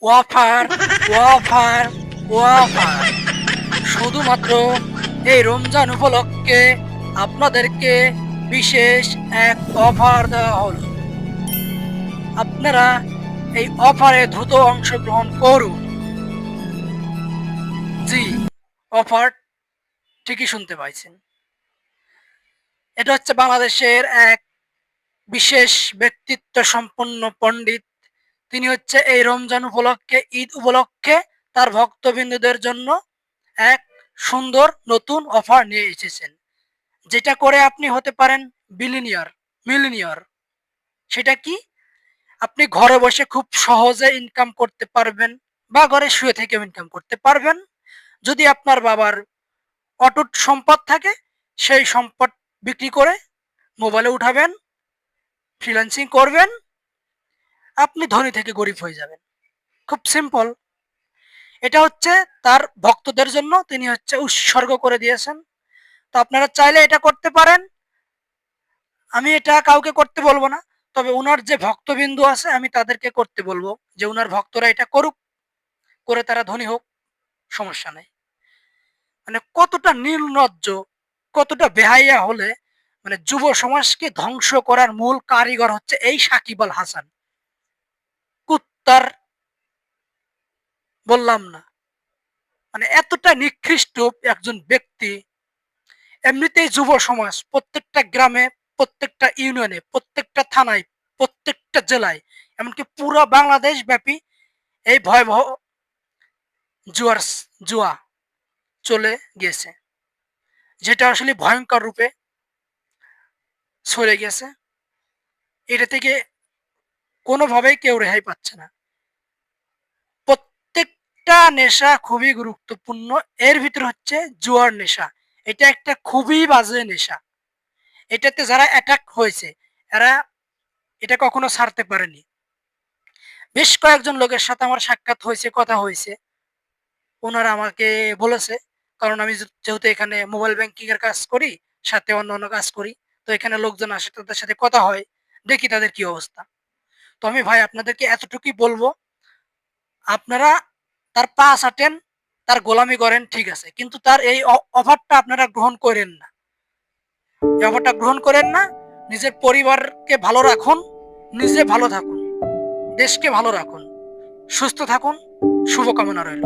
Wafer wafer wafer শুধুমাত্র এই রমজান উপলক্ষে আপনাদেরকে বিশেষ এক অফার দেওয়া হলো। আপনারা এই অফারে দ্রুত অংশগ্রহণ করুন। জি, অফার ঠিকই শুনতে পাইছেন। এটা হচ্ছে বাংলাদেশের এক বিশেষ ব্যক্তিত্ব সম্পন্ন পণ্ডিত। তিনি হচ্ছে এই রমজান উপলক্ষে, ঈদ উপলক্ষে তার ভক্তবিন্দুদের জন্য এক সুন্দর নতুন অফার নিয়ে এসেছেন, যেটা করে আপনি হতে পারেন বিলিনিয়ার, মিলিনিয়ার। সেটা কি? আপনি ঘরে বসে খুব সহজে ইনকাম করতে পারবেন বা ঘরে শুয়ে থেকেও ইনকাম করতে পারবেন। যদি আপনার বাবার অটুট সম্পদ থাকে, সেই সম্পদ বিক্রি করে মোবাইলে উঠাবেন, ফ্রিল্যান্সিং করবেন, আপনি ধনী থেকে গরিব হয়ে যাবেন। খুব সিম্পল। এটা হচ্ছে তার ভক্তদের জন্য তিনি হচ্ছে উৎসর্গ করে দিয়েছেন। তো আপনারা চাইলে এটা করতে পারেন। আমি এটা কাউকে করতে বলবো না, তবে উনার যে ভক্তবিন্দু আছে আমি তাদেরকে করতে বলবো যে উনার ভক্তরা এটা করুক, করে তারা ধনী হোক, সমস্যা নেই। মানে কতটা নির্লজ্জ, কতটা বেহাইয়া হলে মানে যুব সমাজকে ধ্বংস করার মূল কারিগর হচ্ছে এই সাকিব আল হাসান। কুত্তার বললাম না, মানে এতটা নিকৃষ্ট একজন ব্যক্তি। এমনিতেই যুব সমাজ প্রত্যেকটা গ্রামে, প্রত্যেকটা ইউনিয়নে, প্রত্যেকটা থানায়, প্রত্যেকটা জেলায়, এমনকি পুরো বাংলাদেশ ব্যাপী এই ভয়াবহ জুয়ার জুয়া চলে গেছে, যেটা আসলে ভয়ঙ্কর রূপে ছড়ে গেছে। এটা থেকে কোনোভাবেই কেউ রেহাই পাচ্ছে না। প্রত্যেকটা নেশা খুবই গুরুত্বপূর্ণ। এর ভিতরে হচ্ছে জুয়ার নেশা। এটা একটা খুবই বাজে নেশা। এটাতে যারা অ্যাটাক হয়েছে, এরা এটা কখনো ছাড়তে পারেনি। বেশ কয়েকজন লোকের সাথে আমার সাক্ষাৎ হয়েছে, কথা হয়েছে। ওনারা আমাকে বলেছে, কারণ আমি যেহেতু এখানে মোবাইল ব্যাংকিং এর কাজ করি, সাথে অন্যান্য কাজ করি, তো এখানে লোকজন আসে, তাদের সাথে কথা হয়, দেখি তাদের কি অবস্থা। তো আমি ভাই আপনাদেরকে এতটুকুই বলবো, আপনারা তার পা চাটেন, তার গোলামি করেন, ঠিক আছে, কিন্তু তার এই অফারটা আপনারা গ্রহণ করেন না। এই অফারটা গ্রহণ করেন না। নিজের পরিবারকে ভালো রাখুন, নিজে ভালো থাকুন, দেশকে ভালো রাখুন, সুস্থ থাকুন। শুভকামনা রইল।